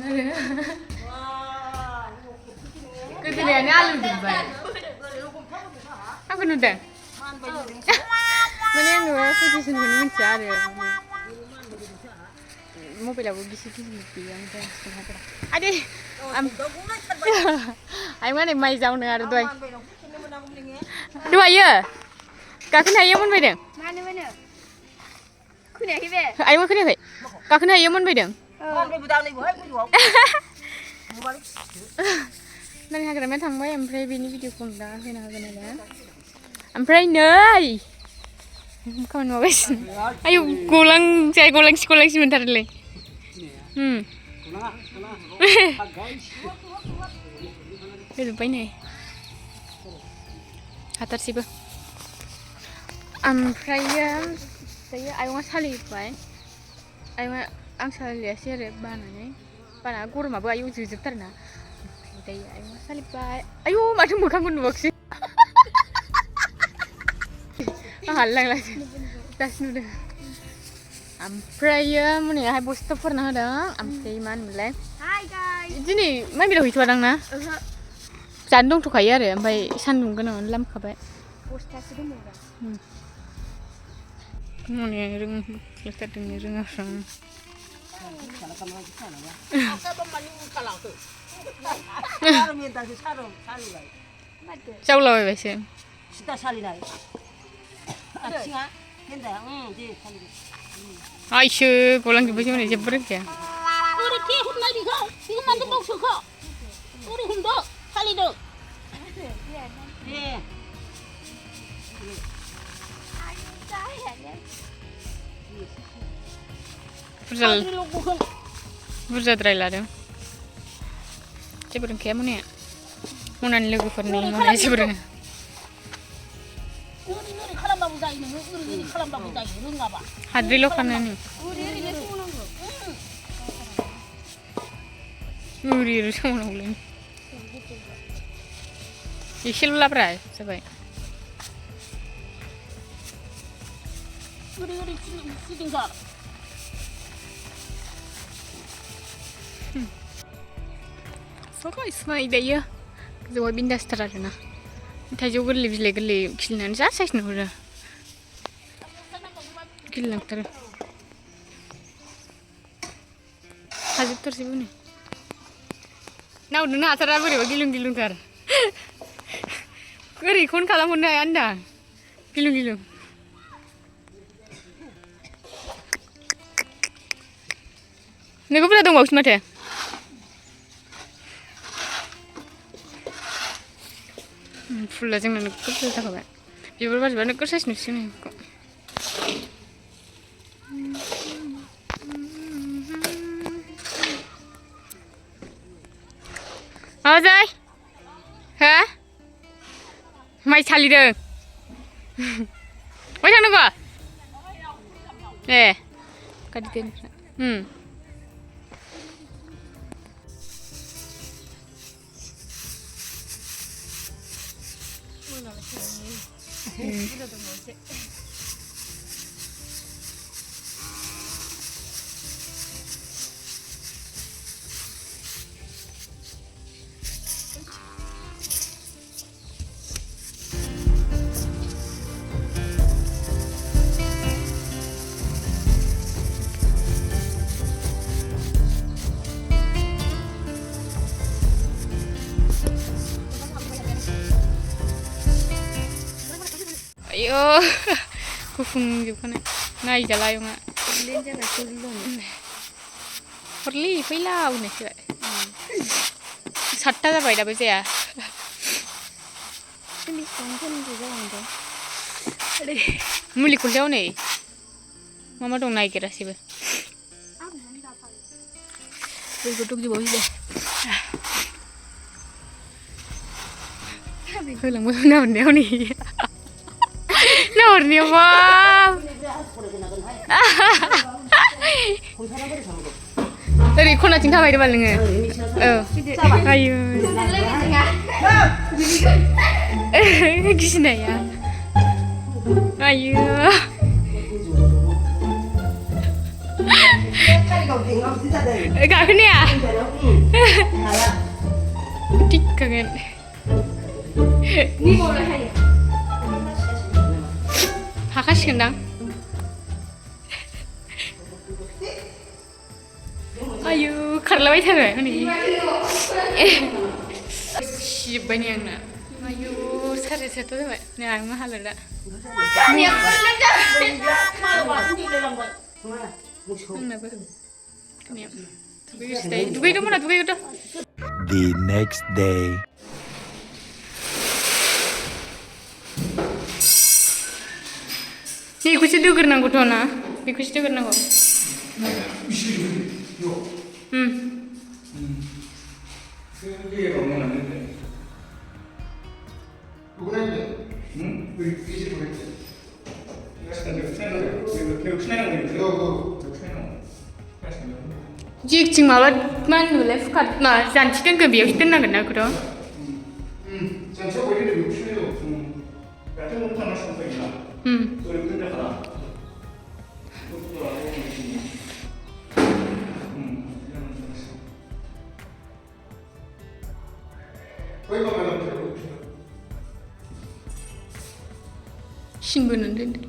आरो गोदोनायानो आलु जोब्बाय आंखौ नुदों माने आङो पजिसनखौनो मिथिया आरो मबाइलावबो गिसि गैया ओमफ्राय आदे आइ माने माइ जावनो आरो दहायो गाखोनो हायो मोनबायदों खोनायाखै बे आइमा खोनायाखै गाखोनो हायो मोनबायदों नों हाग्रामाया थांबाय ओमफ्राय बेनि भिडिअखौ दा होनो हागोन आरो ओमफ्राय नै खामानि मावगासिनो आयौ गलांसि मोनथारोलै होजोब्बाय नै हाथारसैबो ओमफ्रायो दायो आयंआ सालिबाय आयंआ आं सालियासै आरो बाना गरमाबो आयौ जोजोबथारोना ओमफ्राय दायो आयंआ सालिबाय आयौ माथो मोखांखौ नुवाखिसै आं हालायलांलासो दासो नुदों ओमफ्रायो मोनायावहाय बस्था फोरना होदों ओमफ्राय मा होनोमोनलाय दिनै माइ मिलाव हैथ'वादां ना जानो दंथ'खायो आरो ओमफ्राय सान्दुं गोनाङावनो लामखाबाय बस्थासो दंबावो मोनाया रोङाफ्रा जावलाबायबायसो आइसो गलांजोब्बायसो माने जेबो रोंखाया बुरजाद्राय लादों जेबो रोंखाया मनानि लोगोफोरनि माने जेबो रोङा हाद्रिल' खानानै ओरै सोमावनांगौलै एसेल' लाब्रा जाबाय समाय दायो गोजौआव बिन्दासथार आरोना थाइजौ गोरलै बिलाइ गोरलै खिलिनानै जा साइस नुहुरो गिलांथारो हाजोबथारसैबो नै नाहरनोनो हाथारा बोरैबा गिलुं-गिलुंथार ओरैखौनो खालामहरनो हाया होनदां गिलुं-गिलुं नोगो बुरजा दंबावोसो माथो फुला जोंना नोगोर बुरजा जाखाबाय बिबार बारजोबा नोगोर साइस नुसिगोन बेखौ माबाजै हो माइ सालिदों बहाय थांनांगौ ए गारि दोनग्रा ayo गुफुंजोबखानाय नायजाला आयंआ हरलै फैलाव होननायसो सातथा जाबाय दाबो जाया मुलिखौलाय हनै मा दं नायगिरासैबो होलांबाय नाहरनायाव नै नाहरनायावबा ओरै खनाथिं थाबायदो बाल नोङो आयु गिनाया आयु गाखोनाया थिगखागोन हाखासिगोनदां आयु खारलाबायथारो हनै सिजोब्बाय नै आंना आयु सारायसेथ' जाबाय नै आंना हालोदा आंनाबो दुगैदो मोना दुगैदो The next day. बेखौसो दोग्रोनांगौथ' ना बेखौसो दोग्रोनांगौ जिखथिं माबा मा होनोमोनलाय फुकार मा जान्थि दोनगोन बेयावसो दोननांगोन ना बेखौथ' सिन बोनानै दोनदो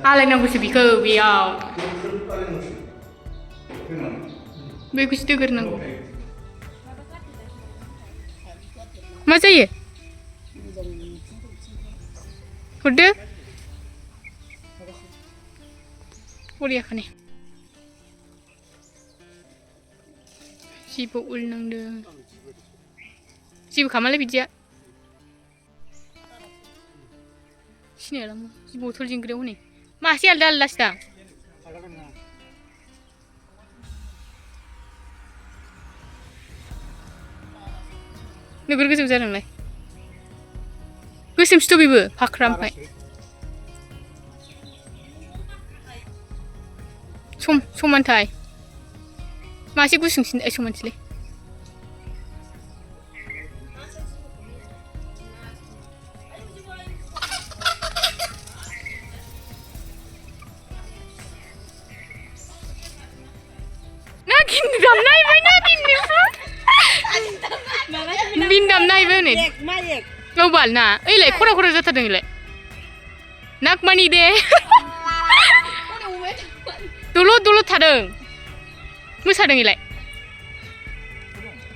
आलायनांगौसो बेखौ बेयाव बेखौसो दोग्रोनांगौ मा जायो हरदो हरियाखै जेबो उल नांदों जेबो खालामालै बिदिया सिनायालां बथल जिंग्रियाव हनै मासे आलदा आलदासो दां नोगोर गोजौ जादोंलाय गोसोमसोथ' बेबो फाख्रा ओमफ्राय समानथाय मासे गुसुंसिन समानसैलै Bindam naik ni. Global na. Ilai kora jatuh deng ilai. Nak mani deh. Dulu thadeng. Musa deng ilai.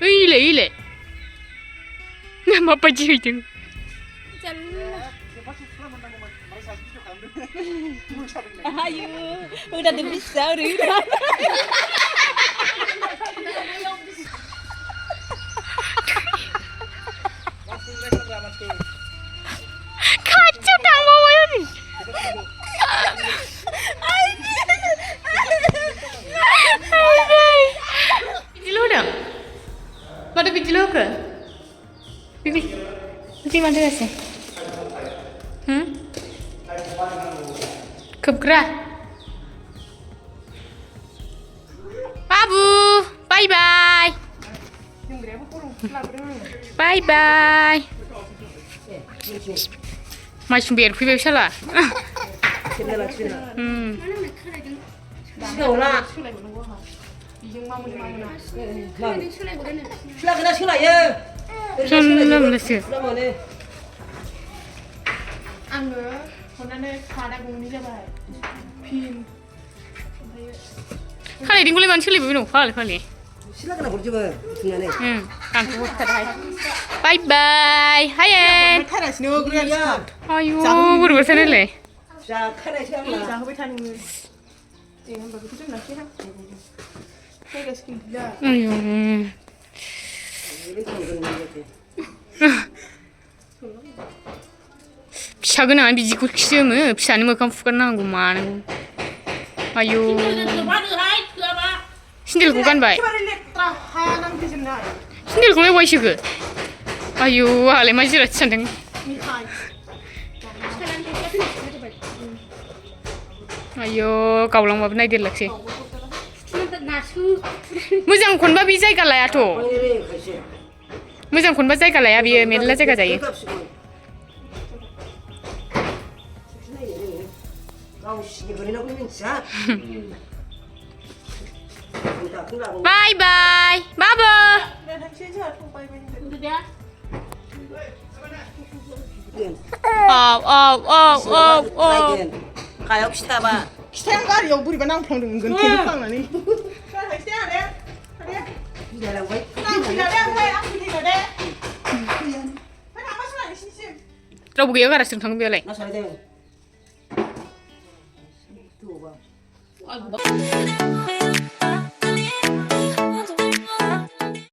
Ilai. Nama apa sih itu? Ayo, udah bisa udah. Kacau tak mau ni. Biji dah. Mana biji ke? Biji mana rasa? Kebra. Babu, bye bye. Bye bye. Macam biar pergi bersalah. Kali ini boleh mancing lebih banyak kali. Silakan aku coba tunanya. Aku bye bye. Hai. Ayo, buru sana le. Ayo. Bisa guna biji kucing me, bisa ni makan fukan nanggu mana. Ayo. Sendiri bukan baik. Sendiri kau lewat sih ke? Ayo, hal macam macam cendeng. Ayo, kau lang apa naik dilek sih? Mujang konba bijai kalaya tu. Mujang konba bijai kalaya biar merla jaga jaya. 아우 씨 이번에는 그러면 진짜. 나 그러고. 바이바이 마브 가엽시다 봐. 생각이 우리가 낭평등 건 계속 하나니. 이래라고 해.เราบุกเยอะกันถึงทั้งเบียร์เลย 나 잘해. 두고 봐. 아이고.